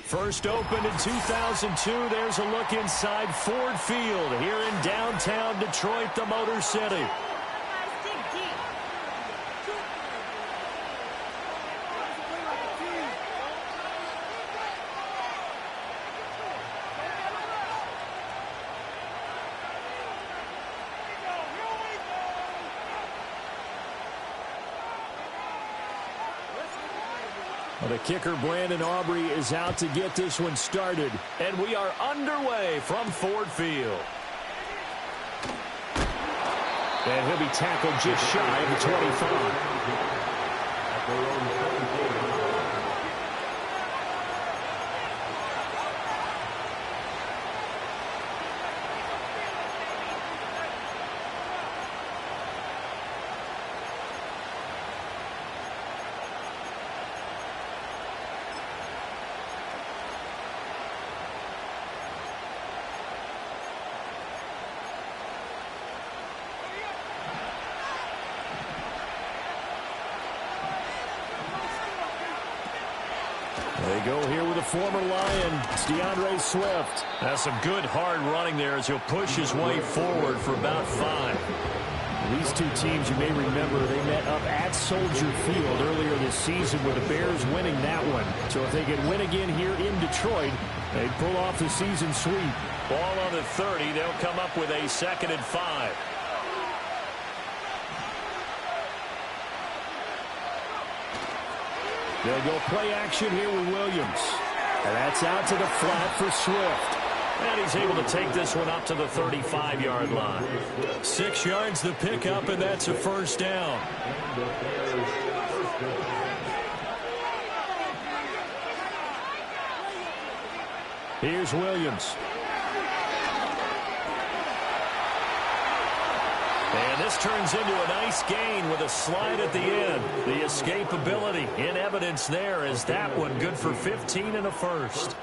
First opened in 2002. There's a look inside Ford Field here in downtown Detroit, the Motor City. Well, the kicker, Brandon Aubrey, is out to get this one started. And we are underway from Ford Field. And he'll be tackled just shy of the 25. They go here with a former Lion. It's DeAndre Swift. That's some good hard running there as he'll push his way forward for about 5. These two teams, you may remember, they met up at Soldier Field earlier this season with the Bears winning that one. So if they could win again here in Detroit, they'd pull off the season sweep. Ball on the 30. They'll come up with a 2nd and 5. They'll go play action here with Williams. And that's out to the flat for Swift. And he's able to take this one up to the 35-yard line. 6 yards the pickup, and that's a first down. Here's Williams. And this turns into a nice gain with a slide at the end. The escapability in evidence there is that one good for 15 and a first.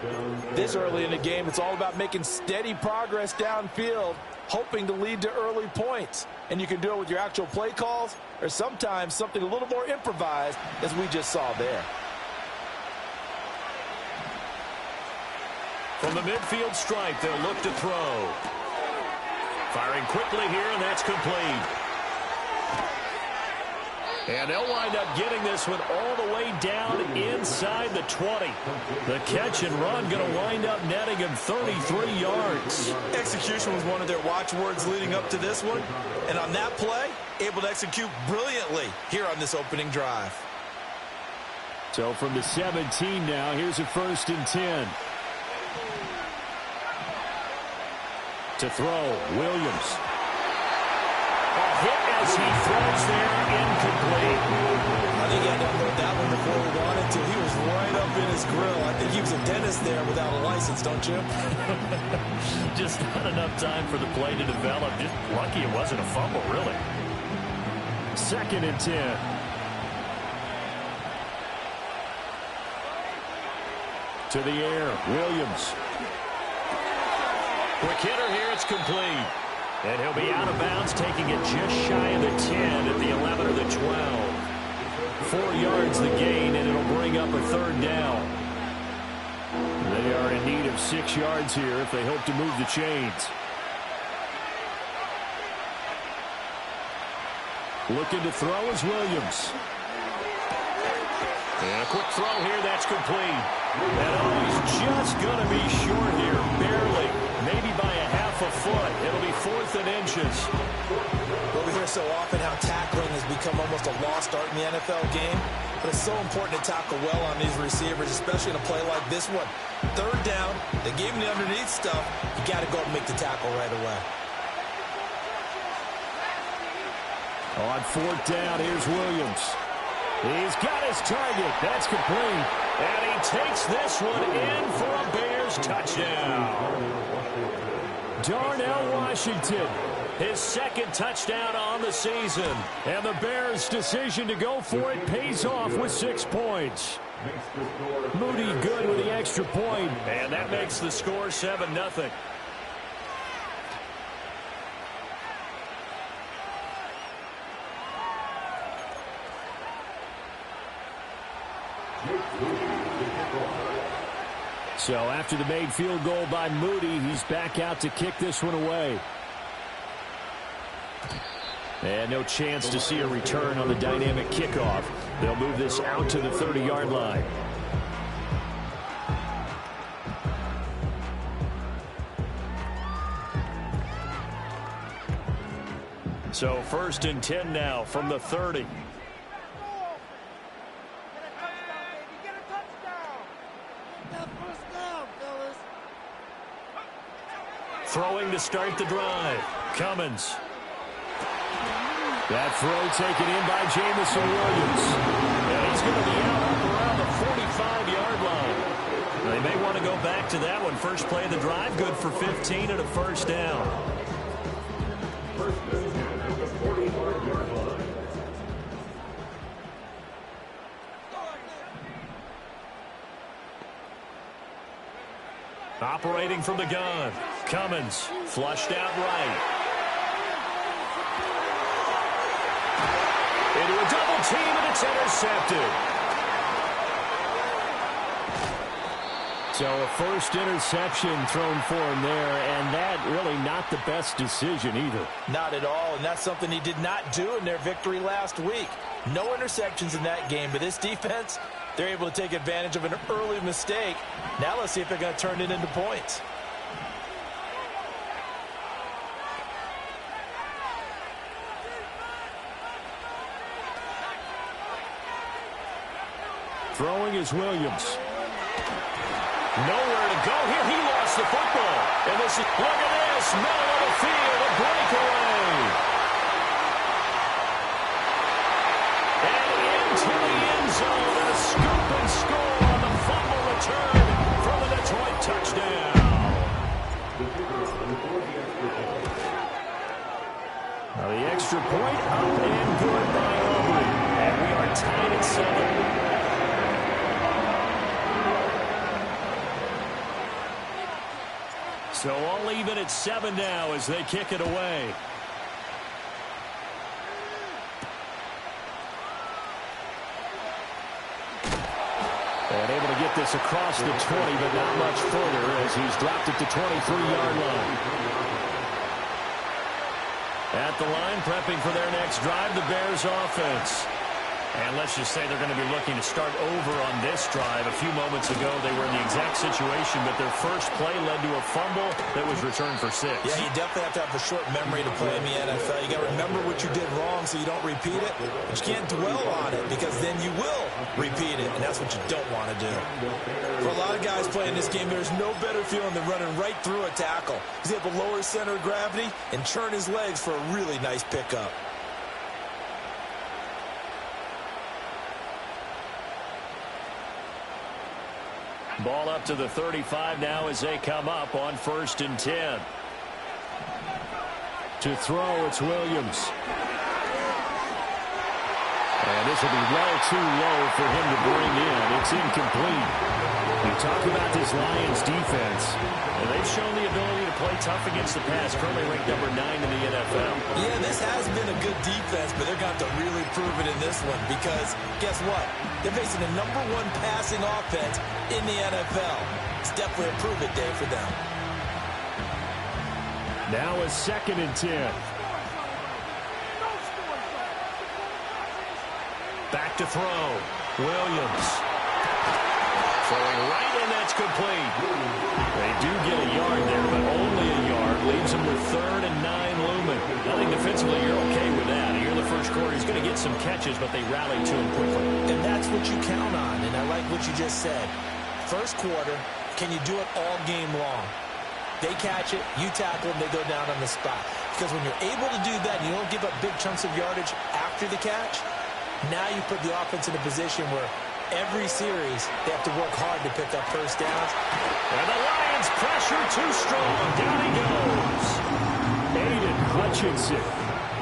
This early in the game, it's all about making steady progress downfield, hoping to lead to early points. And you can do it with your actual play calls or sometimes something a little more improvised, as we just saw there. From the midfield stripe, they'll look to throw. Firing quickly here, and that's complete. And they'll wind up getting this one all the way down inside the 20. The catch and run going to wind up netting him 33 yards. Execution was one of their watchwords leading up to this one. And on that play, able to execute brilliantly here on this opening drive. So from the 17 now, here's a 1st and 10. To throw, Williams. A hit as he throws there, incomplete. I think he had to unload that one before we wanted to. He was right up in his grill. I think he was a dentist there without a license, don't you? Just not enough time for the play to develop. Just lucky it wasn't a fumble, really. 2nd and 10. To the air, Williams. Quick hitter here, it's complete. And he'll be out of bounds, taking it just shy of the 10 at the 11 or the 12. 4 yards the gain, and it'll bring up a 3rd down. They are in need of 6 yards here if they hope to move the chains. Looking to throw is Williams. And a quick throw here, that's complete. And oh, he's just going to be short here, barely. Maybe by a half a foot. It'll be 4th and inches. Well, we hear so often how tackling has become almost a lost art in the NFL game. But it's so important to tackle well on these receivers, especially in a play like this one. 3rd down, they gave him the underneath stuff. You got to go and make the tackle right away. On 4th down, here's Williams. He's got his target. That's complete. And he takes this one in for a Bears touchdown. Darnell Washington, his 2nd touchdown on the season. And the Bears' decision to go for it pays off with 6 points. Moody good with the extra point. And that makes the score 7-0. So after the made field goal by Moody, he's back out to kick this one away. And no chance to see a return on the dynamic kickoff. They'll move this out to the 30-yard line. So 1st and 10 now from the 30. Throwing to start the drive. Cummins. That throw taken in by Jamison Williams. And he's going to be out up around the 45-yard line. They may want to go back to that one. First play of the drive, good for 15 and a first down. Operating from the gun. Cummins flushed out right. Into a double team, and it's intercepted. So a first interception thrown for him there, and that really not the best decision either. Not at all, and that's something he did not do in their victory last week. No interceptions in that game, but this defense, they're able to take advantage of an early mistake. Now let's see if they're going to turn it into points. Throwing is Williams. Nowhere to go here. He lost the football. And this is, look at this, middle of the field, a breakaway. And into the end zone, and a scoop and score on the fumble return for the Detroit touchdown. Now the extra point up and good by Aubrey. And we are tied at 7. So all even at 7 now as they kick it away. And able to get this across the 20, but not much further as he's dropped at the 23-yard line. At the line, prepping for their next drive, the Bears offense. And let's just say they're going to be looking to start over on this drive. A few moments ago, they were in the exact situation, but their first play led to a fumble that was returned for 6. Yeah, you definitely have to have a short memory to play in the NFL. You got to remember what you did wrong so you don't repeat it. But you can't dwell on it because then you will repeat it, and that's what you don't want to do. For a lot of guys playing this game, there's no better feeling than running right through a tackle. He's able to lower his center of gravity and churn his legs for a really nice pickup. Ball up to the 35 now as they come up on 1st and 10. To throw, it's Williams. And this will be well too low for him to bring in. It's incomplete. You talk about this Lions defense. And they've shown the ability to play tough against the pass. Currently ranked number 9 in the NFL. Yeah, this has been a good defense, but they're going to have to really prove it in this one because guess what? They're facing the number 1 passing offense in the NFL. It's definitely a prove-it day for them. Now a 2nd and 10. Back to throw. Williams. Throwing right, and that's complete. They do get a yard there, but only a yard. Leaves them with 3rd and 9 looming. I think defensively you're okay with that. Here in the first quarter, he's going to get some catches, but they rally to him quickly. And that's what you count on, and I like what you just said. First quarter, can you do it all game long? They catch it, you tackle them, they go down on the spot. Because when you're able to do that, and you don't give up big chunks of yardage after the catch, now you put the offense in a position where every series they have to work hard to pick up first downs. And the Lions pressure too strong. Down he goes. Aiden Hutchinson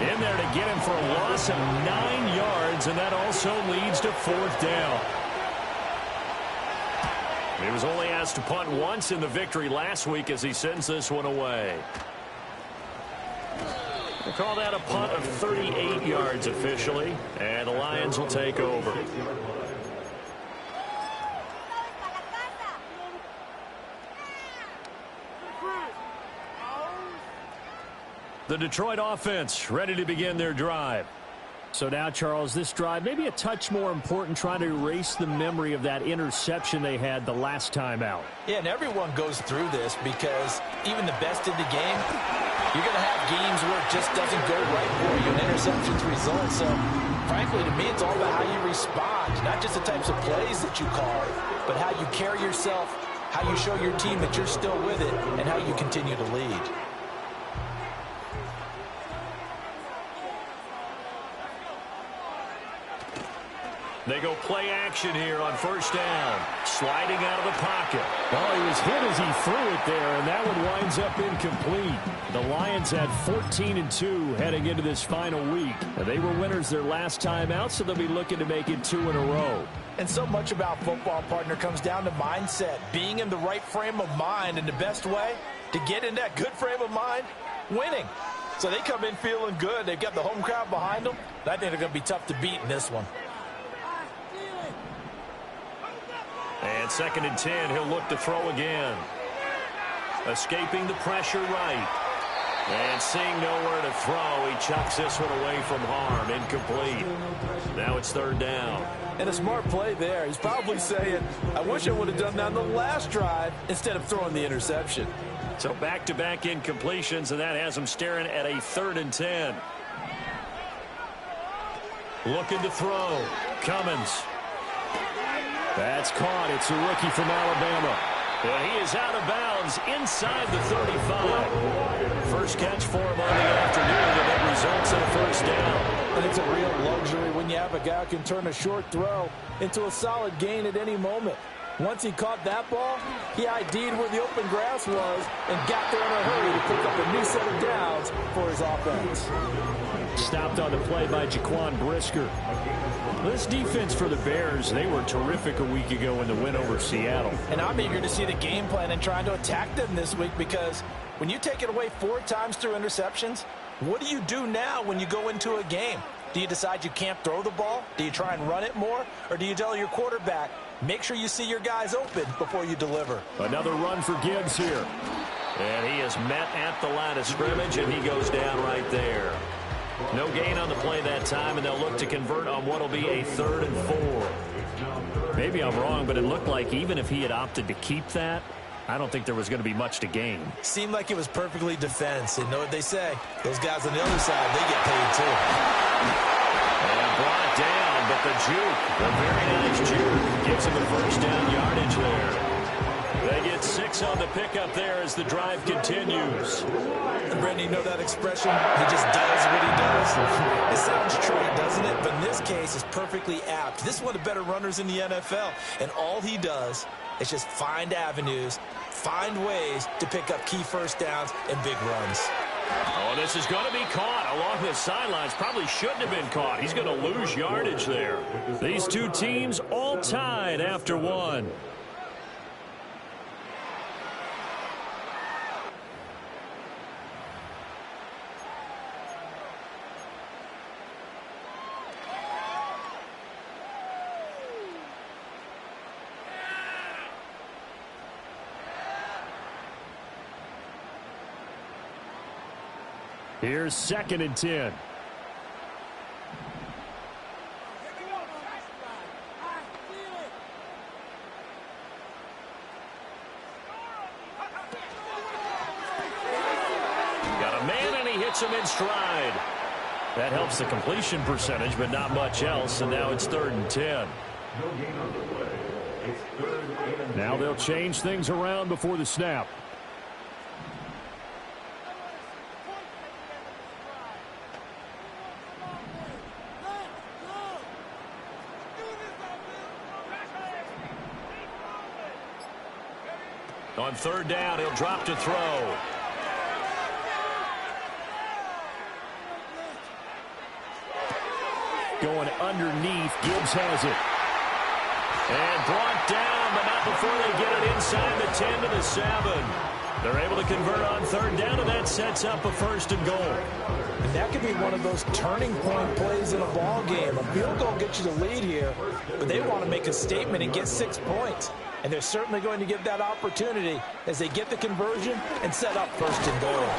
In there to get him for a loss of 9 yards, and that also leads to 4th down. He was only asked to punt once in the victory last week as he sends this one away. We'll call that a punt of 38 yards officially, and the Lions will take over. The Detroit offense ready to begin their drive. So now, Charles, this drive maybe a touch more important, trying to erase the memory of that interception they had the last time out. Yeah, and everyone goes through this because even the best in the game, you're going to have games where it just doesn't go right for you, and interceptions result. So, frankly, to me, it's all about how you respond, not just the types of plays that you call, but how you carry yourself, how you show your team that you're still with it, and how you continue to lead. They go play action here on first down. Sliding out of the pocket. Well, he was hit as he threw it there, and that one winds up incomplete. The Lions had 14-2 heading into this final week. They were winners their last time out, so they'll be looking to make it 2 in a row. And so much about football, partner, comes down to mindset, being in the right frame of mind, and the best way to get in that good frame of mind, winning. So they come in feeling good. They've got the home crowd behind them. I think they're going to be tough to beat in this one. And 2nd and 10, he'll look to throw again. Escaping the pressure right. And seeing nowhere to throw, he chucks this one away from harm. Incomplete. Now it's 3rd down. And a smart play there. He's probably saying, I wish I would have done that on the last drive instead of throwing the interception. So back-to-back incompletions, and that has him staring at a 3rd and 10. Looking to throw. Cummins. That's caught. It's a rookie from Alabama. And he is out of bounds inside the 35. First catch for him on the afternoon, and it results in a 1st down. And it's a real luxury when you have a guy who can turn a short throw into a solid gain at any moment. Once he caught that ball, he ID'd where the open grass was and got there in a hurry to pick up a new set of downs for his offense. Stopped on the play by Jaquan Brisker. This defense for the Bears, they were terrific a week ago in the win over Seattle. And I'm eager to see the game plan and trying to attack them this week, because when you take it away 4 times through interceptions, what do you do now when you go into a game? Do you decide you can't throw the ball? Do you try and run it more? Or do you tell your quarterback, make sure you see your guys open before you deliver? Another run for Gibbs here. And he is met at the line of scrimmage, and he goes down right there. No gain on the play that time, and they'll look to convert on what will be a 3rd and 4. Maybe I'm wrong, but it looked like even if he had opted to keep that, I don't think there was going to be much to gain. Seemed like it was perfectly defense. And know what they say? Those guys on the other side, they get paid too. And brought down, but the juke, the very nice juke, gives him a 1st down yardage there. They get 6 on the pickup there as the drive continues. And Brandon, you know that expression? He just does what he does. It sounds trite, doesn't it? But in this case, it's perfectly apt. This is one of the better runners in the NFL. And all he does is just find avenues, find ways to pick up key 1st downs and big runs. Oh, this is going to be caught along the sidelines. Probably shouldn't have been caught. He's going to lose yardage there. These two teams all tied after 1. Here's 2nd and 10. Got a man, and he hits him in stride. That helps the completion percentage, but not much else, and now it's 3rd and 10. Now they'll change things around before the snap. On 3rd down, he'll drop to throw. Going underneath, Gibbs has it. And brought down, but not before they get it inside the 10 to the 7. They're able to convert on 3rd down, and that sets up a 1st and goal. And that could be one of those turning point plays in a ball game. A field goal gets you the lead here, but they want to make a statement and get 6 points. And they're certainly going to give that opportunity as they get the conversion and set up 1st and goal.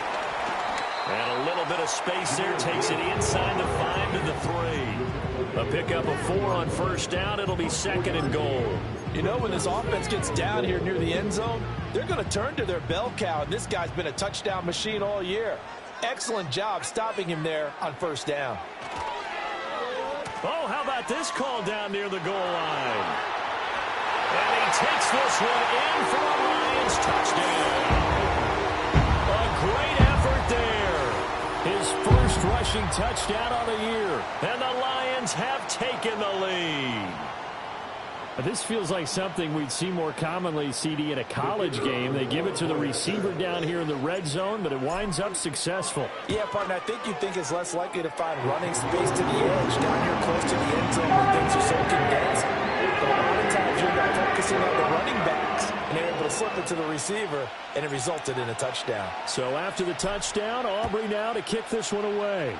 And a little bit of space there. Takes it inside the 5 to the 3. A pickup of 4 on first down. It'll be 2nd and goal. You know, when this offense gets down here near the end zone, they're going to turn to their bell cow. And this guy's been a touchdown machine all year. Excellent job stopping him there on first down. Oh, how about this call down near the goal line? And he takes this one in for a Lions touchdown. A great effort there. His first rushing touchdown on the year. And the Lions have taken the lead. This feels like something we'd see more commonly, CD, in a college game. They give it to the receiver down here in the red zone, but it winds up successful. Yeah, partner, I think you'd think it's less likely to find running space to the edge down here close to the end zone where things are so condensed. But a lot of times you're not focusing on the running backs, and they're able to slip it to the receiver, and it resulted in a touchdown. So after the touchdown, Aubrey now to kick this one away.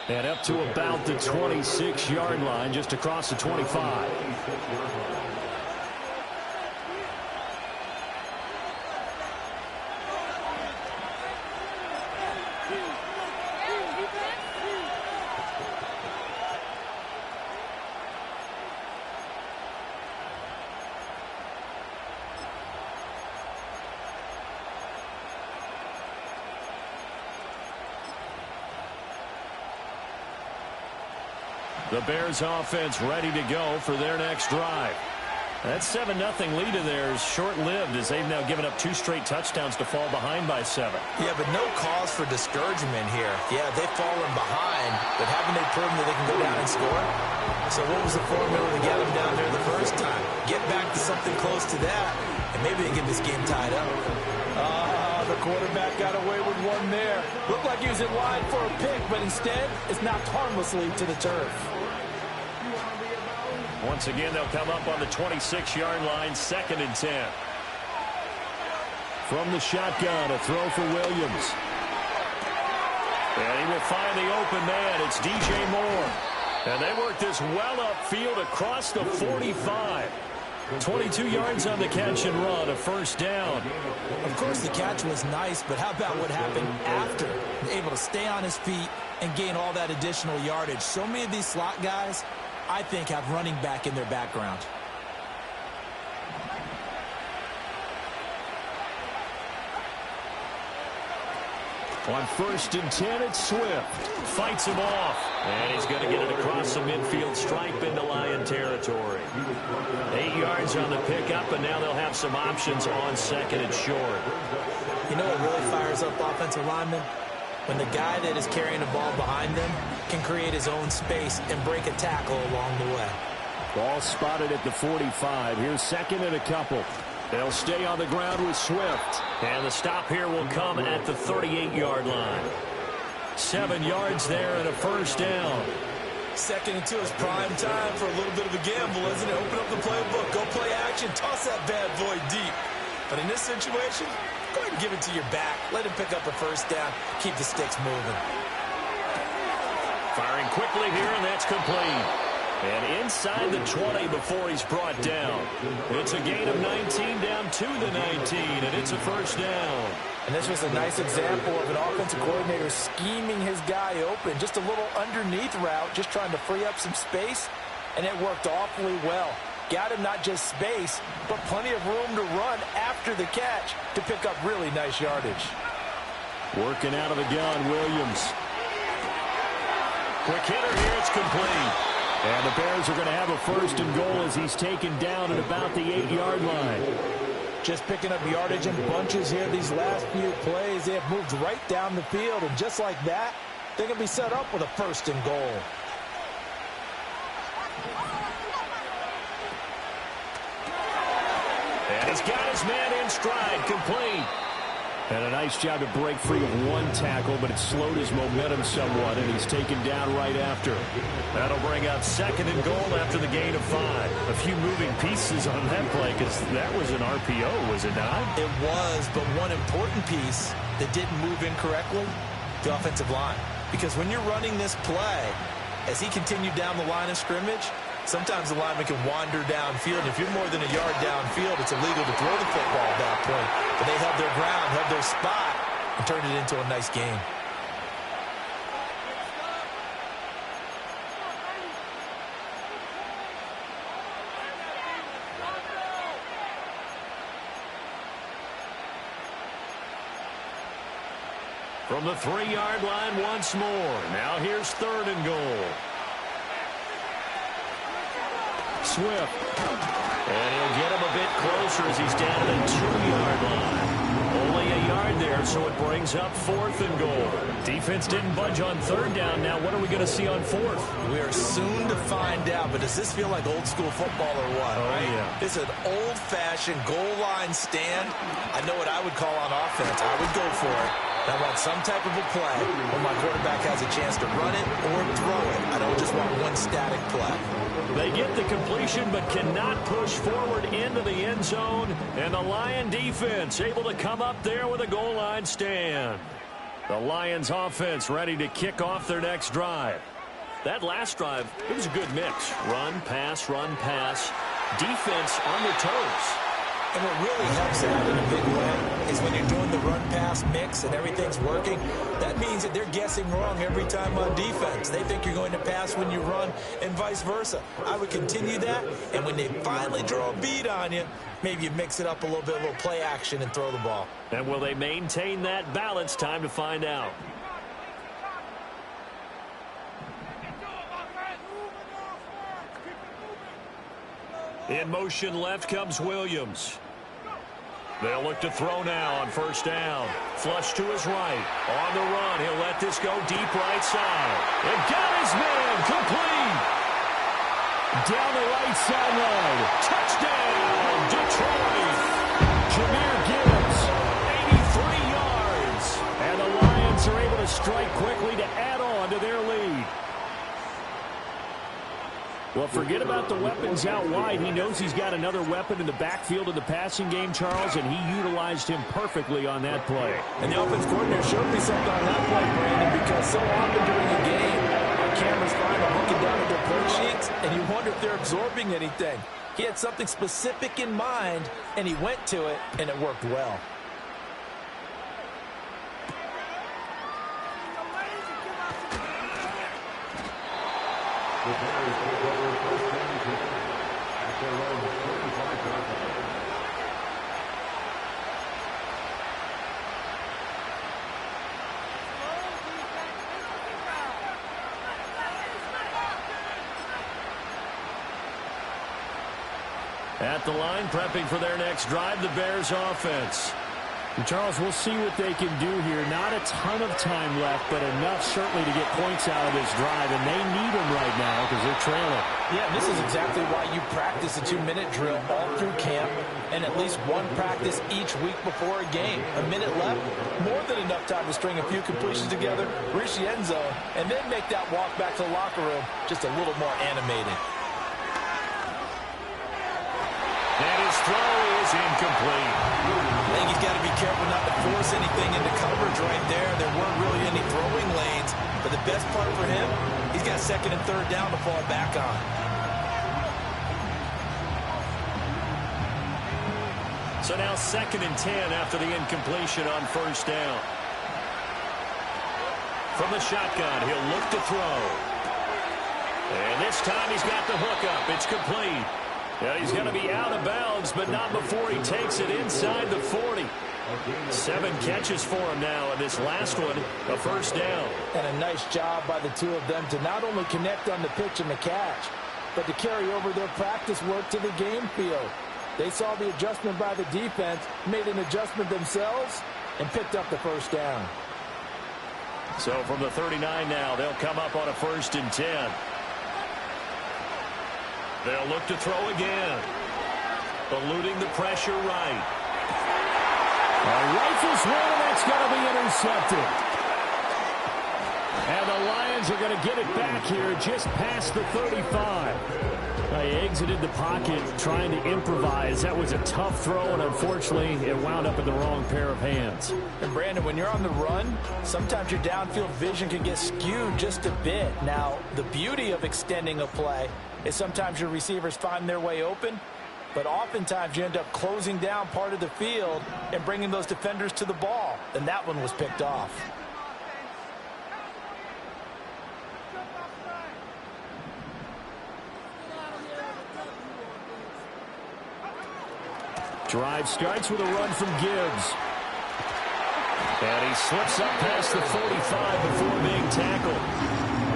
And up to about the 26-yard line, just across the 25. The Bears offense ready to go for their next drive. That 7-0 lead of theirs short-lived as they've now given up 2 straight touchdowns to fall behind by 7. Yeah, but no cause for discouragement here. Yeah, they've fallen behind, but haven't they proven that they can go down and score? So what was the formula to get them down there the first time? Get back to something close to that, and maybe they get this game tied up. The quarterback got away with one there. Looked like he was in line for a pick, but instead, it's knocked harmlessly to the turf. Once again, they'll come up on the 26-yard line, 2nd and 10. From the shotgun, a throw for Williams. And he will find the open man. It's DJ Moore. And they work this well upfield across the 45. 22 yards on the catch and run, a first down. Of course, the catch was nice, but how about what happened after? Able to stay on his feet and gain all that additional yardage. So many of these slot guys, I think, have running back in their background. On 1st and 10, it's Swift. Fights him off. And he's going to get it across the midfield stripe into Lion territory. 8 yards on the pickup, and now they'll have some options on 2nd and short. You know what really fires up offensive linemen? When the guy that is carrying the ball behind them can create his own space and break a tackle along the way. Ball spotted at the 45. Here's 2nd and a couple. They'll stay on the ground with Swift. And the stop here will come at the 38-yard line. 7 yards there and a first down. 2nd and 2 is prime time for a little bit of a gamble, isn't it? Open up the playbook, go play action, toss that bad boy deep. But in this situation, go ahead and give it to your back. Let him pick up a first down. Keep the sticks moving. Firing quickly here, and that's complete. And inside the 20 before he's brought down. It's a gain of 19 down to the 19, and it's a first down. And this was a nice example of an offensive coordinator scheming his guy open. Just a little underneath route, just trying to free up some space, and it worked awfully well. Got him not just space, but plenty of room to run after the catch to pick up really nice yardage. Working out of the gun, Williams. Quick hitter here, it's complete. And the Bears are going to have a 1st and goal as he's taken down at about the 8-yard line. Just picking up yardage in bunches here these last few plays. They have moved right down the field, and just like that, they're going to be set up with a 1st and goal. And he's got his man in stride, complete. And a nice job to break free of one tackle, but it slowed his momentum somewhat, and he's taken down right after. That'll bring up 2nd and goal after the gain of 5. A few moving pieces on that play, because that was an RPO, was it not? It was, but one important piece that didn't move incorrectly, the offensive line. Because when you're running this play, as he continued down the line of scrimmage, Sometimes the lineman can wander downfield. If you're more than a yard downfield, it's illegal to throw the football at that point. But they held their ground, held their spot, and turned it into a nice game. From the 3-yard line once more. Now here's 3rd and goal. Swift. And he'll get him a bit closer as he's down to the 2-yard line. Only a yard there, so it brings up 4th and goal. Defense didn't budge on 3rd down. Now what are we going to see on 4th? We are soon to find out, but does this feel like old school football or what? Oh, right? yeah. This is an old-fashioned goal line stand. I know what I would call on offense. I would go for it. I want some type of a play where my quarterback has a chance to run it or throw it. I don't just want one static play. They get the completion but cannot push forward into the end zone. And the Lion defense able to come up there with a goal line stand. The Lions offense ready to kick off their next drive. That last drive, it was a good mix. Run, pass, defense on their toes. And what really helps out in a big way is when you're doing the run-pass mix and everything's working, that means that they're guessing wrong every time on defense. They think you're going to pass when you run and vice versa. I would continue that, and when they finally draw a beat on you, maybe you mix it up a little bit, a little play action and throw the ball. And will they maintain that balance? Time to find out. In motion left comes Williams. They'll look to throw now on 1st down. Flush to his right. On the run, he'll let this go deep right side. And got his man complete. Down the right sideline. Touchdown, Detroit. Jahmyr Gibbs, 83 yards. And the Lions are able to strike quickly to add on to their lead. Well, forget about the weapons out wide. He knows he's got another weapon in the backfield of the passing game, Charles, and he utilized him perfectly on that play. And the offense coordinator showed me something on that play, Brandon, because so often during the game, our cameras find them looking down at their play sheets, and you wonder if they're absorbing anything. He had something specific in mind, and he went to it, and it worked well. At the line, prepping for their next drive, the Bears offense. And Charles, we'll see what they can do here. Not a ton of time left, but enough certainly to get points out of this drive, and they need them right now because they're trailing. Yeah, this is exactly why you practice a 2-minute drill all through camp and at least one practice each week before a game. A minute left, more than enough time to string a few completions together, reach the end zone, and then make that walk back to the locker room just a little more animated. And his throw is incomplete. I think he's got to be careful not to force anything into coverage right there. There weren't really any throwing lanes, but the best part for him, he's got 2nd and 3rd down to fall back on. So now 2nd and 10 after the incompletion on 1st down. From the shotgun, he'll look to throw. And this time he's got the hook up. It's complete. Yeah, he's going to be out of bounds, but not before he takes it inside the 40. 7 catches for him now, and this last one, a 1st down. And a nice job by the two of them to not only connect on the pitch and the catch, but to carry over their practice work to the game field. They saw the adjustment by the defense, made an adjustment themselves, and picked up the 1st down. So from the 39 now, they'll come up on a 1st and 10. They'll look to throw again. Eluding the pressure right. Rifles one, and that's going to be intercepted. And the Lions are going to get it back here just past the 35. He exited the pocket trying to improvise. That was a tough throw, and unfortunately, it wound up in the wrong pair of hands. And Brandon, when you're on the run, sometimes your downfield vision can get skewed just a bit. Now, the beauty of extending a play is sometimes your receivers find their way open, but oftentimes you end up closing down part of the field and bringing those defenders to the ball. And that one was picked off. Drive starts with a run from Gibbs. And he slips up past the 45 before being tackled.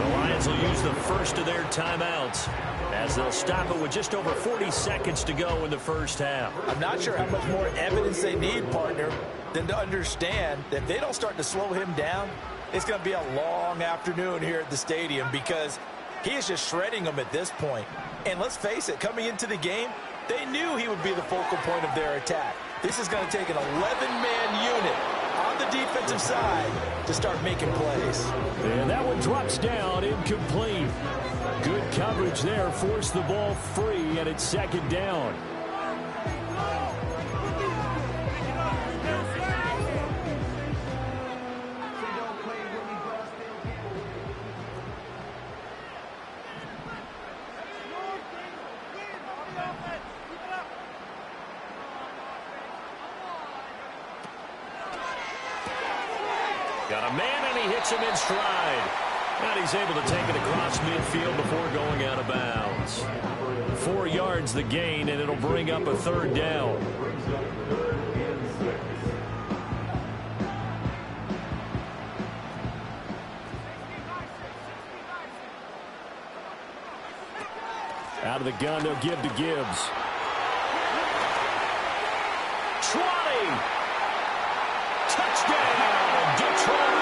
The Lions will use the first of their timeouts as they'll stop it with just over 40 seconds to go in the first half. I'm not sure how much more evidence they need, partner, than to understand that if they don't start to slow him down, it's going to be a long afternoon here at the stadium because he is just shredding them at this point. And let's face it, coming into the game, they knew he would be the focal point of their attack. This is going to take an 11-man unit on the defensive side to start making plays. And that one drops down, incomplete. Good coverage there, forced the ball free, and it's second down. Got a man, and he hits him in stride. And he's able to take it across midfield before going out of bounds. 4 yards the gain, and it'll bring up a third down. Out of the gun, they'll give to Gibbs. 20! Touchdown, Detroit!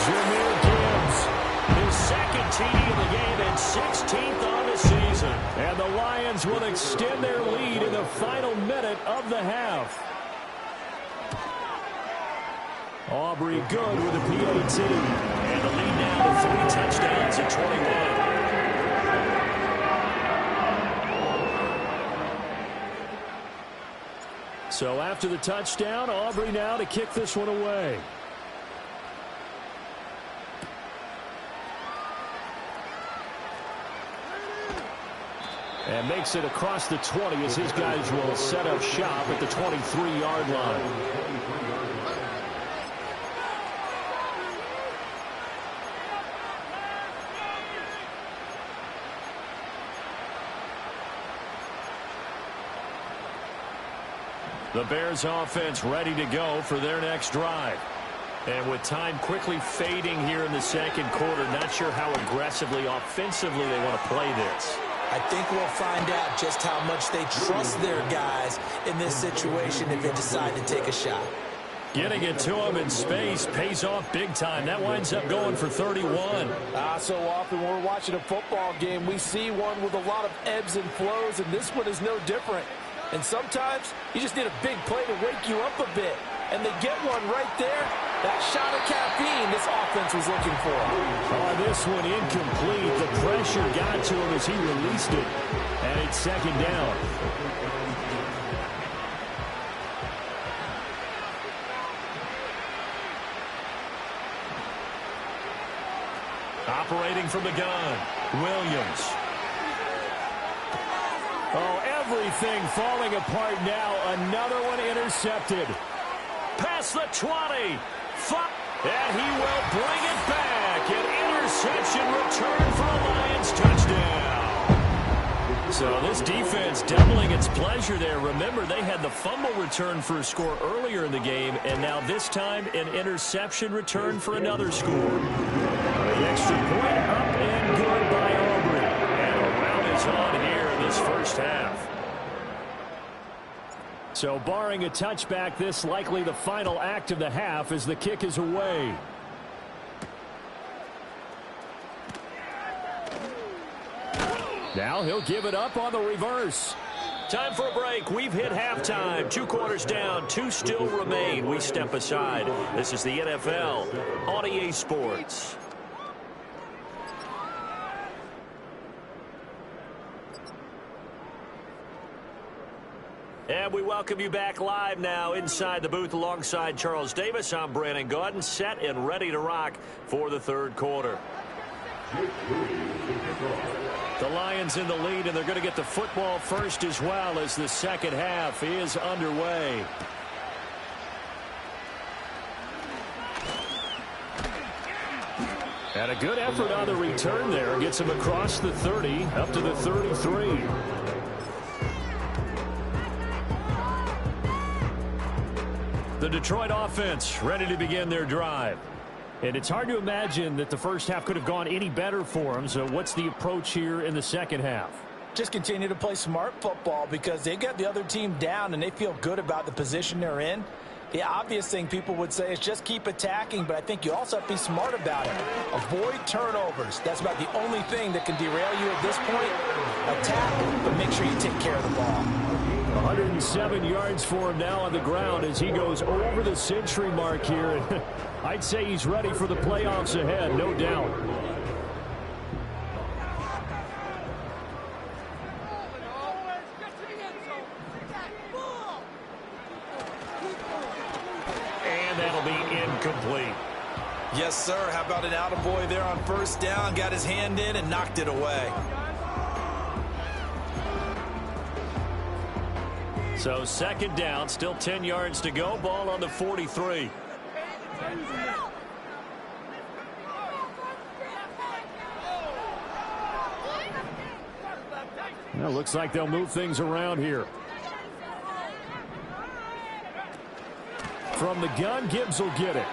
Jameer Gibbs, his second TD of the game and 16th on the season. And the Lions will extend their lead in the final minute of the half. Aubrey good with a PAT. And the lead now to 3 touchdowns at 21. So after the touchdown, Aubrey now to kick this one away. And makes it across the 20 as his guys will set up shop at the 23-yard line. The Bears offense ready to go for their next drive. And with time quickly fading here in the second quarter, not sure how aggressively, offensively they want to play this. I think we'll find out just how much they trust their guys in this situation if they decide to take a shot. Getting it to him in space pays off big time. That winds up going for 31. So often when we're watching a football game, we see one with a lot of ebbs and flows, and this one is no different. And sometimes you just need a big play to wake you up a bit. And they get one right there. That shot of caffeine this offense was looking for. This one incomplete. The pressure got to him as he released it. And it's second down. Operating from the gun, Williams. Everything falling apart now. Another one intercepted. Past the 20. And he will bring it back. An interception return for a Lions touchdown. So this defense doubling its pleasure there. Remember, they had the fumble return for a score earlier in the game, and now this time an interception return for another score. The extra point up and good by Aubrey. And a round is on here in this first half. So barring a touchback, this likely the final act of the half as the kick is away. Now he'll give it up on the reverse. Time for a break. We've hit halftime. 2 quarters down, 2 still remain. We step aside. This is the NFL on EA Sports. And we welcome you back live now inside the booth alongside Charles Davis. I'm Brandon Gaudin, set and ready to rock for the third quarter. The Lions in the lead, and they're going to get the football first as well as the second half is underway. And a good effort on the return there. Gets him across the 30, up to the 33. The Detroit offense ready to begin their drive. And it's hard to imagine that the first half could have gone any better for them. So what's the approach here in the second half? Just continue to play smart football because they got the other team down and they feel good about the position they're in. The obvious thing people would say is just keep attacking, but I think you also have to be smart about it. Avoid turnovers. That's about the only thing that can derail you at this point. Attack, but make sure you take care of the ball. 107 yards for him now on the ground as he goes over the century mark here. And I'd say he's ready for the playoffs ahead, no doubt. And that'll be incomplete. Yes, sir. How about an attaboy there on first down? Got his hand in and knocked it away. So second down, still 10 yards to go. Ball on the 43. Well, looks like they'll move things around here. From the gun, Gibbs will get it.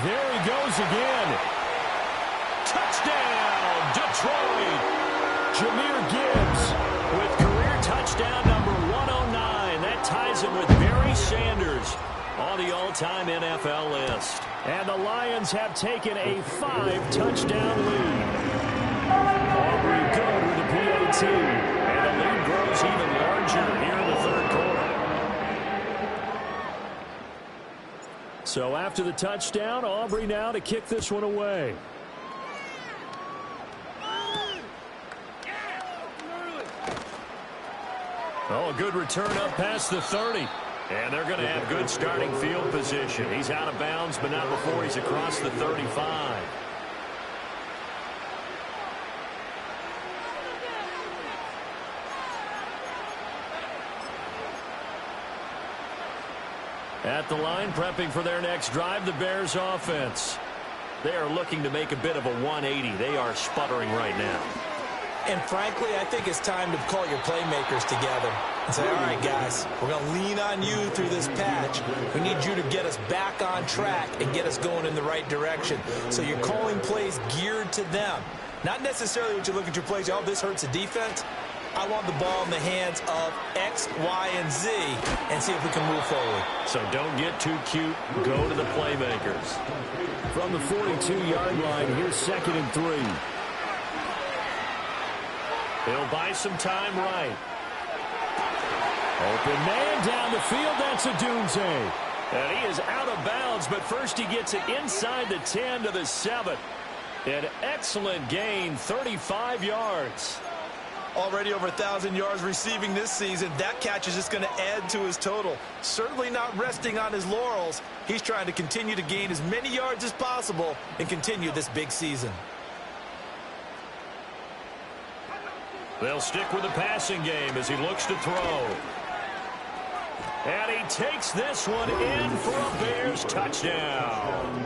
There he goes again. Touchdown, Detroit. Jahmyr Gibbs with career touchdown number 109. That ties him with Barry Sanders on the all-time NFL list. And the Lions have taken a 5-touchdown lead. Aubrey good with the PAT. And the lead grows even larger here in the third quarter. So after the touchdown, Aubrey now to kick this one away. Oh, a good return up past the 30. And they're going to have good starting field position. He's out of bounds, but not before he's across the 35. At the line, prepping for their next drive, the Bears offense. They are looking to make a bit of a 180. They are sputtering right now. And frankly, I think it's time to call your playmakers together and say, all right, guys, we're going to lean on you through this patch. We need you to get us back on track and get us going in the right direction. So you're calling plays geared to them. Not necessarily when you look at your plays, oh, this hurts the defense. I want the ball in the hands of X, Y, and Z and see if we can move forward. So don't get too cute. Go to the playmakers. From the 42-yard line, here's 2nd and 3. He'll buy some time right. Open man down the field. That's a Dunze. And he is out of bounds, but first he gets it inside the 10 to the 7. An excellent gain, 35 yards. Already over 1,000 yards receiving this season. That catch is just going to add to his total. Certainly not resting on his laurels. He's trying to continue to gain as many yards as possible and continue this big season. They'll stick with the passing game as he looks to throw. And he takes this one in for a Bears touchdown.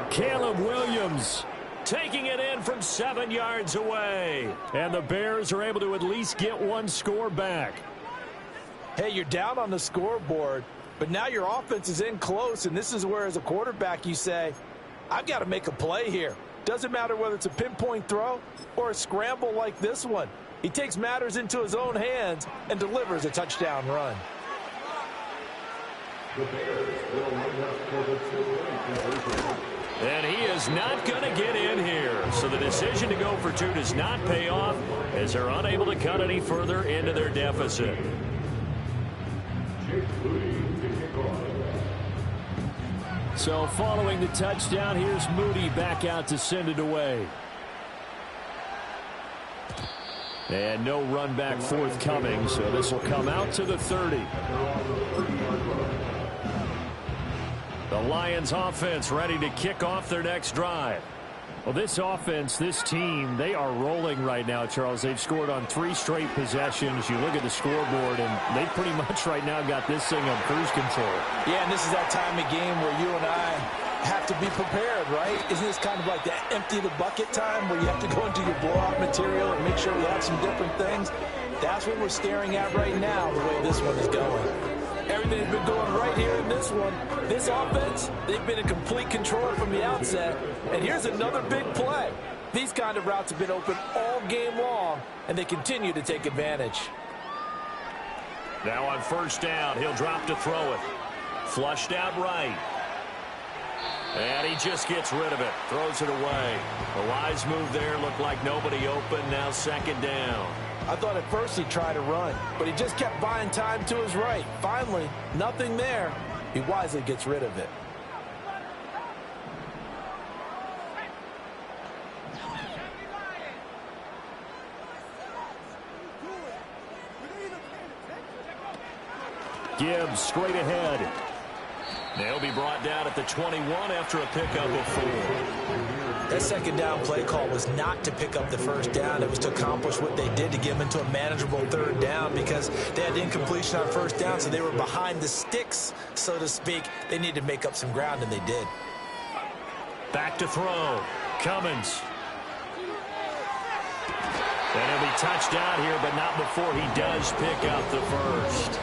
Caleb Williams taking it in from 7 yards away. And the Bears are able to at least get one score back. Hey, you're down on the scoreboard, but now your offense is in close, and this is where, as a quarterback, you say, I've got to make a play here. Doesn't matter whether it's a pinpoint throw or a scramble like this one. He takes matters into his own hands and delivers a touchdown run. And he is not going to get in here. So the decision to go for 2 does not pay off as they're unable to cut any further into their deficit. So following the touchdown, here's Moody back out to send it away. And no run back forthcoming, so this will come out to the 30. The Lions offense ready to kick off their next drive. Well, this offense, this team, they are rolling right now, Charles. They've scored on 3 straight possessions. You look at the scoreboard, and they pretty much right now got this thing on cruise control. Yeah, and this is that time of game where you and I have to be prepared, right? Isn't this kind of like that empty the bucket time where you have to go into your blowout material and make sure we have some different things? That's what we're staring at right now, the way this one is going. Everything's been going right here in this one. This offense, they've been in complete control from the outset. And here's another big play. These kind of routes have been open all game long, and they continue to take advantage. Now on first down, he'll drop to throw it. Flushed out right. And he just gets rid of it. Throws it away. The wise move there. Looked like nobody open. Now second down. I thought at first he'd try to run, but he just kept buying time to his right. Finally, nothing there. He wisely gets rid of it. Gibbs straight ahead. They'll be brought down at the 21 after a pickup of 4. That second down play call was not to pick up the first down. It was to accomplish what they did to get them into a manageable third down because they had incompletion on first down, so they were behind the sticks, so to speak. They needed to make up some ground, and they did. Back to throw. Cummins. And he'll be touched out here, but not before he does pick up the first.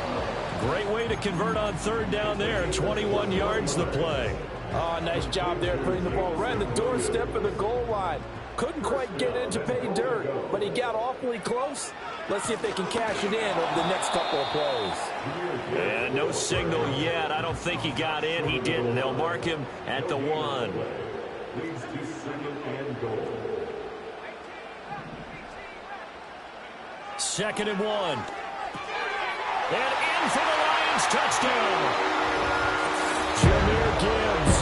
Great way to convert on third down there. 21 yards the play. Oh, nice job there putting the ball right on the doorstep of the goal line. Couldn't quite get in to pay dirt, but he got awfully close. Let's see if they can cash it in over the next couple of plays. And no signal yet. I don't think he got in. He didn't. They'll mark him at the 1. Second and 1. And in for the Lions touchdown. Jahmyr Gibbs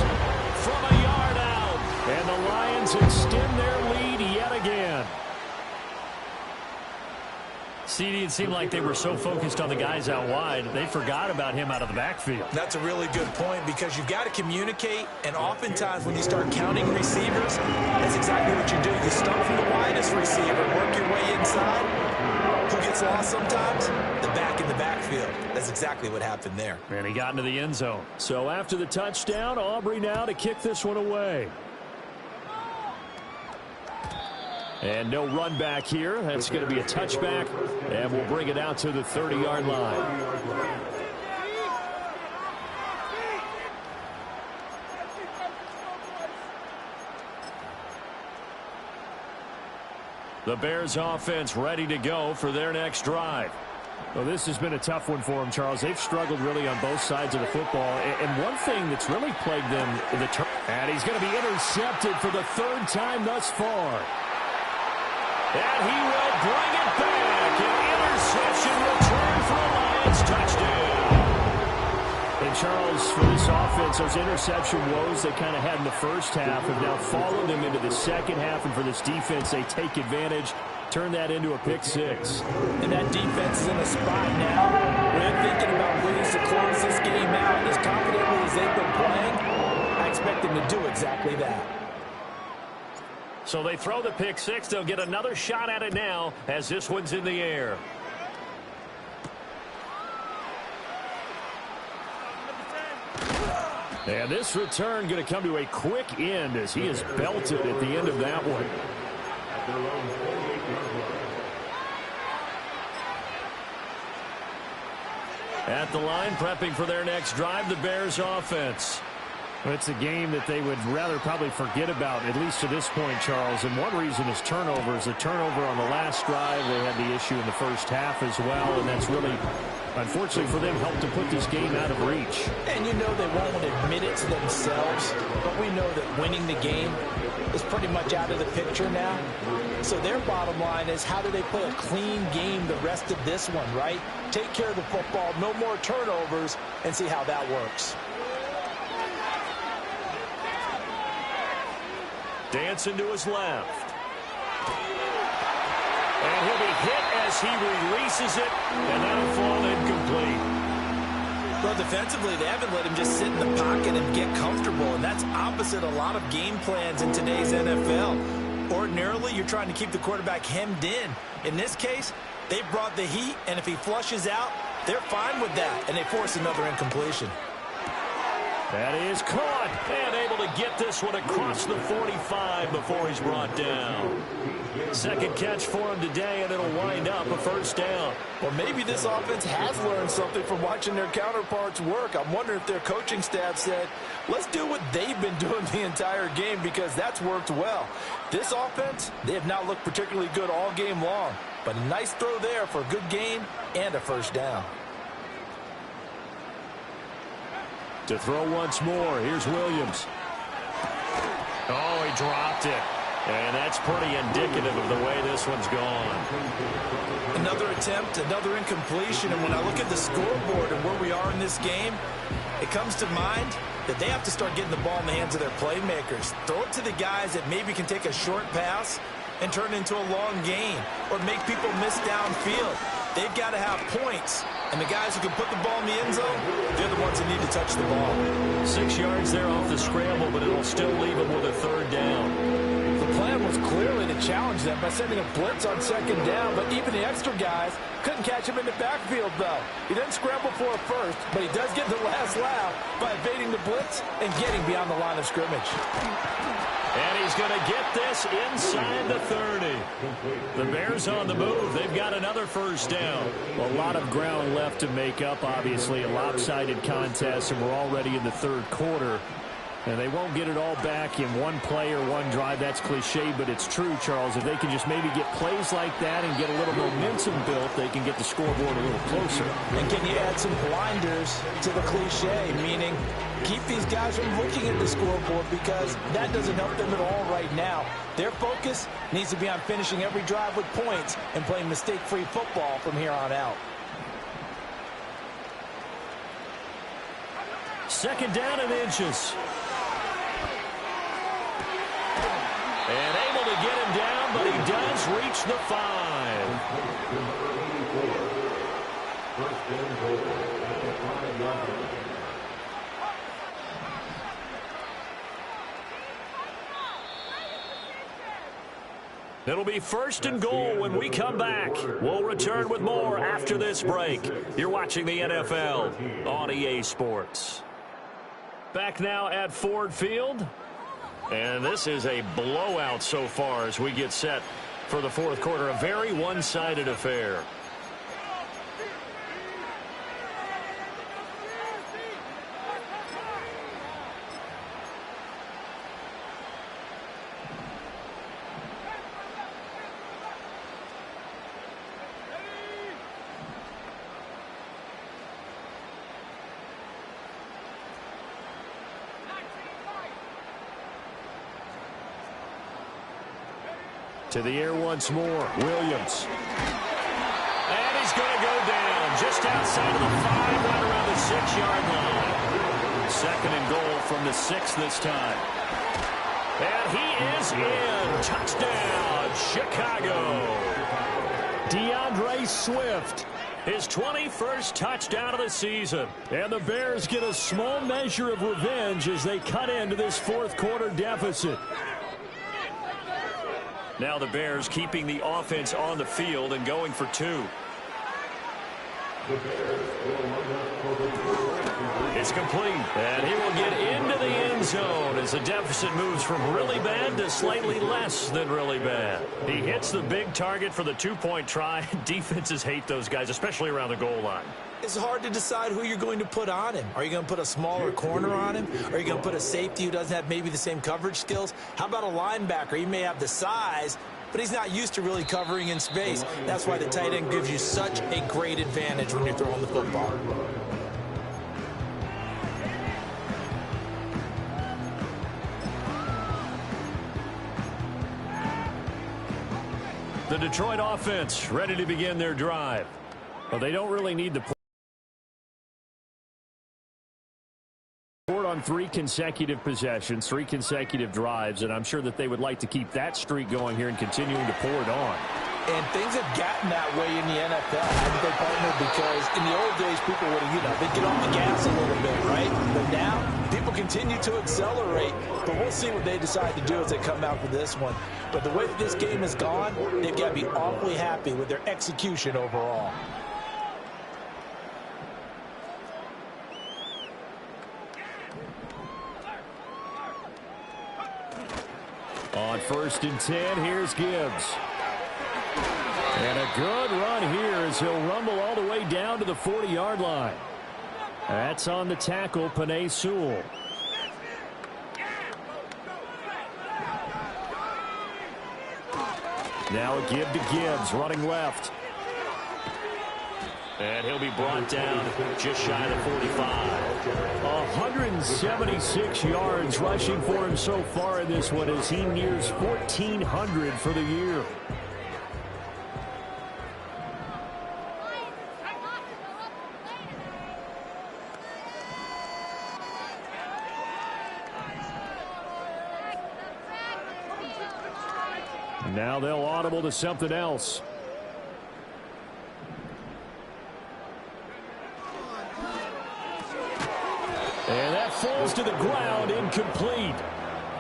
from a yard out. And the Lions extend their lead yet again. CD, it seemed like they were so focused on the guys out wide, they forgot about him out of the backfield. That's a really good point because you've got to communicate, and oftentimes when you start counting receivers, that's exactly what you do. You start from the widest receiver, work your way inside. Who gets lost sometimes? The back in the backfield. That's exactly what happened there. And he got into the end zone. So after the touchdown, Aubrey now to kick this one away. And no run back here. That's going to be a touchback, and we'll bring it out to the 30-yard line. The Bears offense ready to go for their next drive. Well, this has been a tough one for them, Charles. They've struggled really on both sides of the football. And one thing that's really plagued them in the turn. And he's going to be intercepted for the 3rd time thus far. And he will bring it back. An interception return for a Lions touchdown. And Charles, for this offense, those interception woes they kind of had in the first half have now followed them into the second half. And for this defense, they take advantage, turn that into a pick 6. And that defense is in a spot now where they're thinking about ways to close this game out. As confidently as they've been playing, I expect them to do exactly that. So they throw the pick 6. They'll get another shot at it now as this one's in the air. And this return going to come to a quick end as he is belted at the end of that one. At the line, prepping for their next drive, the Bears offense. Well, it's a game that they would rather probably forget about, at least to this point, Charles. And one reason is turnovers. The turnover on the last drive, they had the issue in the first half as well. And that's really, unfortunately for them, helped to put this game out of reach. And you know they won't admit it to themselves, but we know that winning the game is pretty much out of the picture now. So their bottom line is, how do they play a clean game the rest of this one, right? Take care of the football, no more turnovers, and see how that works. Dancing to his left. And he'll be hit as he releases it, and that'll fall incomplete. Well, defensively, they haven't let him just sit in the pocket and get comfortable, and that's opposite a lot of game plans in today's NFL. ordinarily you're trying to keep the quarterback hemmed in. In this case, they brought the heat, and if he flushes out, they're fine with that, and they force another incompletion. That is caught and able to get this one across the 45 before he's brought down. Second catch for him today, and it'll wind up a first down. Well, maybe this offense has learned something from watching their counterparts work. I'm wondering if their coaching staff said, let's do what they've been doing the entire game because that's worked well. This offense, they have not looked particularly good all game long, but a nice throw there for a good gain and a first down. To throw once more, here's Williams. Oh, he dropped it. And that's pretty indicative of the way this one's gone. Another attempt, another incompletion, and when I look at the scoreboard and where we are in this game, it comes to mind that they have to start getting the ball in the hands of their playmakers. Throw it to the guys that maybe can take a short pass and turn it into a long gain or make people miss downfield. They've got to have points, and the guys who can put the ball in the end zone, they're the ones that need to touch the ball. 6 yards there off the scramble, but it'll still leave them with a third down. The plan was clearly to challenge them by sending a blitz on second down, but even the extra guys couldn't catch him in the backfield, though. He doesn't scramble for a first, but he does get the last laugh by evading the blitz and getting beyond the line of scrimmage. And he's going to get this inside the 30. The Bears on the move. They've got another first down. A lot of ground left to make up, obviously. A lopsided contest, and we're already in the third quarter. And they won't get it all back in one play or one drive. That's cliche, but it's true, Charles. If they can just maybe get plays like that and get a little momentum built, they can get the scoreboard a little closer. And can you add some blinders to the cliche, meaning keep these guys from looking at the scoreboard because that doesn't help them at all right now. Their focus needs to be on finishing every drive with points and playing mistake-free football from here on out. Second down and inches. And able to get him down, but he does reach the 5. It'll be first and goal when we come back. We'll return with more after this break. You're watching the NFL on EA Sports. Back now at Ford Field. And this is a blowout so far as we get set for the fourth quarter. A very one-sided affair. To the air once more, Williams. And he's going to go down just outside of the 5, right around the 6-yard line. Second and goal from the 6 this time. And he is in. Touchdown, Chicago. DeAndre Swift, his 21st touchdown of the season. And the Bears get a small measure of revenge as they cut into this fourth quarter deficit. Now the Bears keeping the offense on the field and going for 2. It's complete, and he will get into the end zone as the deficit moves from really bad to slightly less than really bad. He hits the big target for the 2-point try. Defenses hate those guys, especially around the goal line. It's hard to decide who you're going to put on him. Are you going to put a smaller corner on him? Are you going to put a safety who doesn't have maybe the same coverage skills? How about a linebacker? He may have the size, but he's not used to really covering in space. That's why the tight end gives you such a great advantage when you're throwing the football. The Detroit offense ready to begin their drive. Well, they don't really need the on 3 consecutive possessions, 3 consecutive drives, and I'm sure that they would like to keep that streak going here and continuing to pour it on. And things have gotten that way in the NFL, haven't they, partner? Because in the old days, people would have, they'd get on the gas a little bit, right? But now, people people continue to accelerate, but we'll see what they decide to do as they come out for this one. But the way that this game has gone, they've got to be awfully happy with their execution overall. On 1st and 10, here's Gibbs. And a good run here as he'll rumble all the way down to the 40-yard line. That's on the tackle, Penei Sewell. Now a give to Gibbs, running left. And he'll be brought down just shy of the 45. 176 yards rushing for him so far in this one as he nears 1,400 for the year. Now they'll audible to something else. And that falls to the ground, incomplete.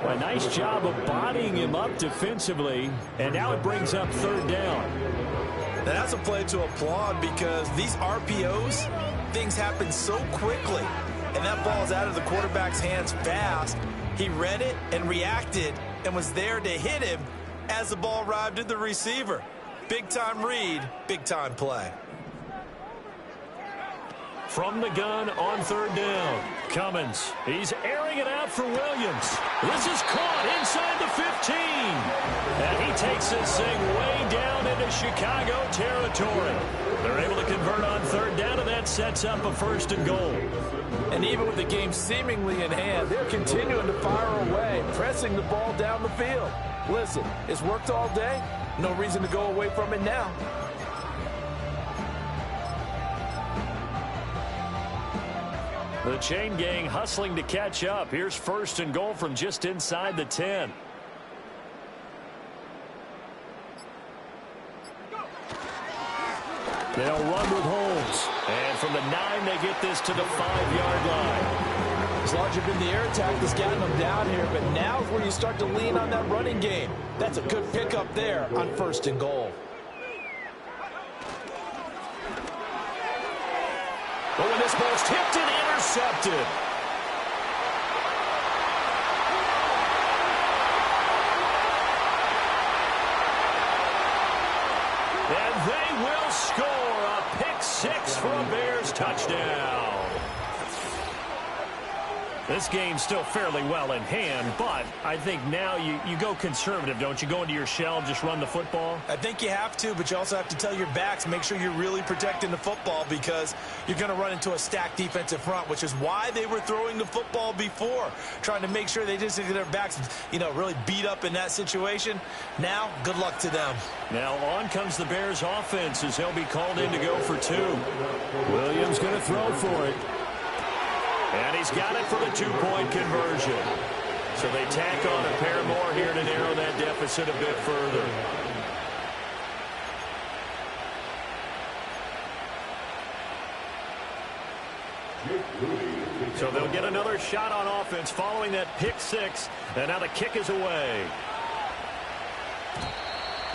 A nice job of bodying him up defensively, and now it brings up 3rd down. Now that's a play to applaud because these RPOs, things happen so quickly, and that ball's out of the quarterback's hands fast. He read it and reacted and was there to hit him as the ball arrived at the receiver. Big-time read, big-time play. From the gun on 3rd down. Cummins. He's airing it out for Williams. This is caught inside the 15. And he takes this thing way down into Chicago territory. They're able to convert on 3rd down, and that sets up a 1st and goal. And even with the game seemingly in hand, they're continuing to fire away, pressing the ball down the field. Listen, it's worked all day. No reason to go away from it now. The chain gang hustling to catch up. Here's 1st and goal from just inside the 10. They'll run with Holmes. And from the 9, they get this to the 5-yard line. It's largely been the air attack that's gotten them down here, but now is where you start to lean on that running game. That's a good pickup there on 1st and goal. But when this ball's tipped and intercepted. And they will score a pick-6 for a Bears touchdown. This game's still fairly well in hand, but I think now you go conservative, don't you? Go into your shell, just run the football? I think you have to, but you also have to tell your backs, make sure you're really protecting the football because you're going to run into a stacked defensive front, which is why they were throwing the football before, trying to make sure they just get their backs, really beat up in that situation. Now, good luck to them. Now on comes the Bears offense as he'll be called in to go for 2. Williams going to throw for it. And he's got it for the 2-point conversion. So they tack on a pair more here to narrow that deficit a bit further. So they'll get another shot on offense following that pick-6. And now the kick is away.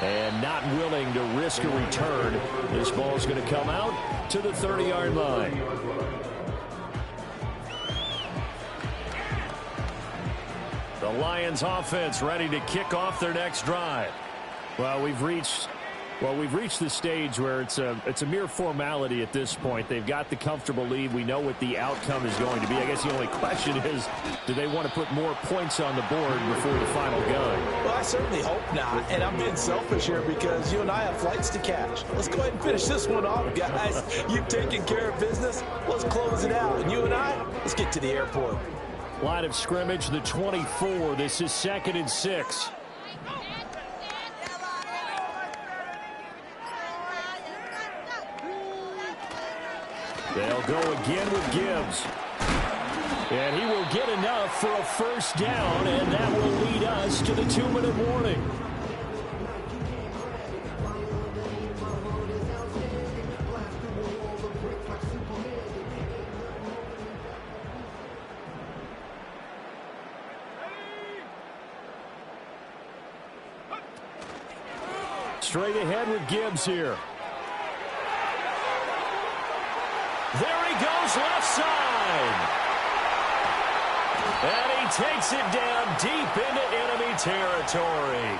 And not willing to risk a return. This ball is going to come out to the 30-yard line. The Lions offense ready to kick off their next drive. Well, we've reached the stage where it's a mere formality at this point. They've got the comfortable lead. We know what the outcome is going to be. I guess the only question is, do they want to put more points on the board before the final gun? Well, I certainly hope not. And I'm being selfish here because you and I have flights to catch. Let's go ahead and finish this one off, guys. You've taken care of business. Let's close it out. And you and I, let's get to the airport. Line of scrimmage, the 24. This is 2nd and 6. They'll go again with Gibbs. And he will get enough for a 1st down, and that will lead us to the 2-minute warning. straight ahead with Gibbs here. There he goes, left side. And he takes it down deep into enemy territory.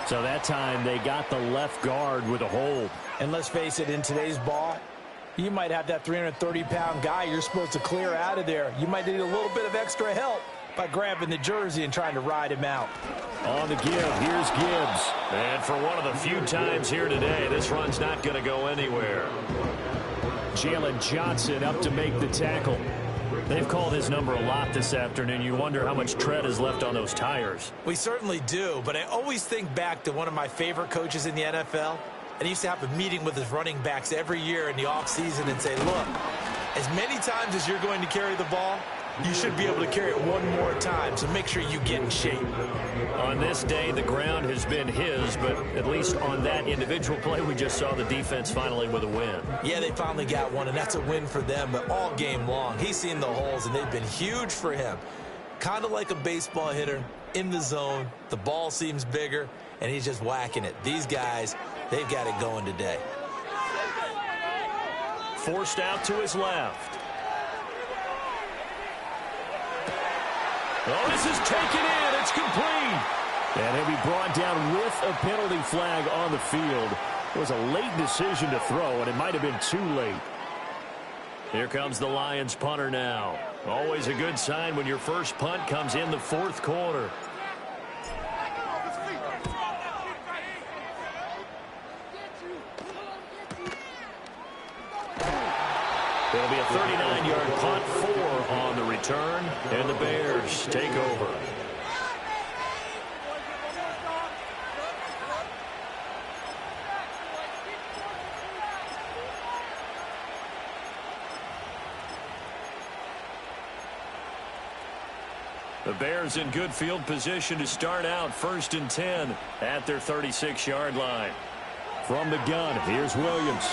So that time they got the left guard with a hold. And let's face it, in today's ball, you might have that 330-pound guy you're supposed to clear out of there. You might need a little bit of extra help by grabbing the jersey and trying to ride him out. On the give, here's Gibbs. And for one of the few times here today, this run's not going to go anywhere. Jalen Johnson up to make the tackle. They've called his number a lot this afternoon. You wonder how much tread is left on those tires. We certainly do, but I always think back to one of my favorite coaches in the NFL. And he used to have a meeting with his running backs every year in the offseason and say, look, as many times as you're going to carry the ball, you should be able to carry it one more time, so make sure you get in shape. On this day, the ground has been his, but at least on that individual play, we just saw the defense finally with a win. Yeah, they finally got one, and that's a win for them, but all game long, he's seen the holes, and they've been huge for him. Kind of like a baseball hitter in the zone. The ball seems bigger, and he's just whacking it. These guys, they've got it going today. Forced out to his left. Oh, this is taken in. It's complete. And he'll be brought down with a penalty flag on the field. It was a late decision to throw, and it might have been too late. Here comes the Lions punter now. Always a good sign when your first punt comes in the fourth quarter. It'll be a 39-yard punt, 4 on the return, and the Bears take over. The Bears in good field position to start out 1st and 10 at their 36-yard line. From the gun, here's Williams.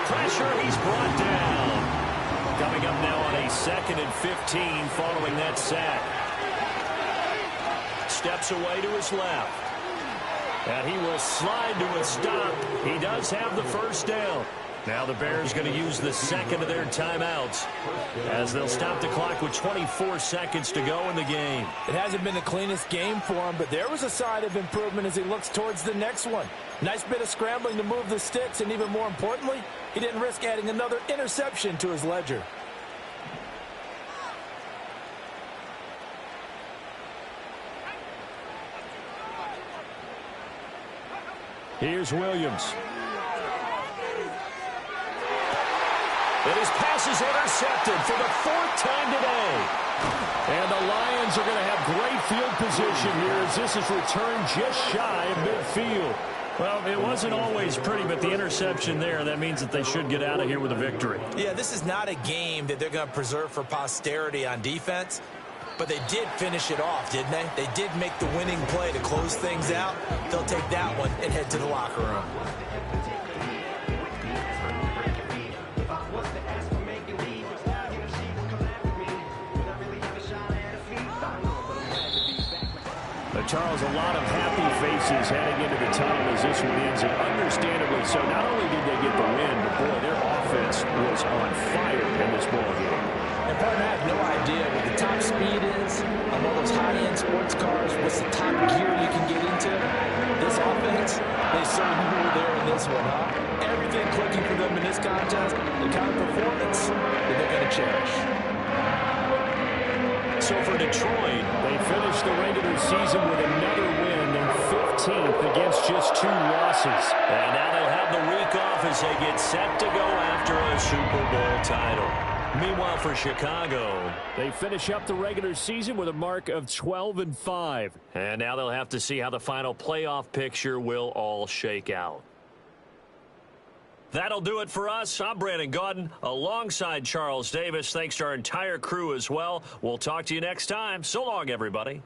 Pressure, he's brought down. Coming up now on a 2nd and 15 following that sack. Steps away to his left. And he will slide to a stop. He does have the first down. Now the Bears going to use the second of their timeouts as they'll stop the clock with 24 seconds to go in the game. It hasn't been the cleanest game for him, but there was a sign of improvement as he looks towards the next one. Nice bit of scrambling to move the sticks, and even more importantly, he didn't risk adding another interception to his ledger. Here's Williams. And his pass is intercepted for the 4th time today. And the Lions are going to have great field position here as this is returned just shy of midfield. Well, it wasn't always pretty, but the interception there, that means that they should get out of here with a victory. Yeah, this is not a game that they're going to preserve for posterity on defense, but they did finish it off, didn't they? They did make the winning play to close things out. They'll take that one and head to the locker room. Charles, a lot of happy faces heading into the tunnel as this one ends, and understandably so. Not only did they get the win, but boy, their offense was on fire in this ball game. And partner, I have no idea what the top speed is on all those high-end sports cars. What's the top gear you can get into? This offense, they certainly were there in this one, huh? Everything clicking for them in this contest, the kind of performance that they're going to cherish. So for Detroit, they finished the regular season with another win and 15th against just 2 losses. And now they'll have the week off as they get set to go after a Super Bowl title. Meanwhile, for Chicago, they finish up the regular season with a mark of 12-5. And now they'll have to see how the final playoff picture will all shake out. That'll do it for us. I'm Brandon Gaudin alongside Charles Davis. Thanks to our entire crew as well. We'll talk to you next time. So long, everybody.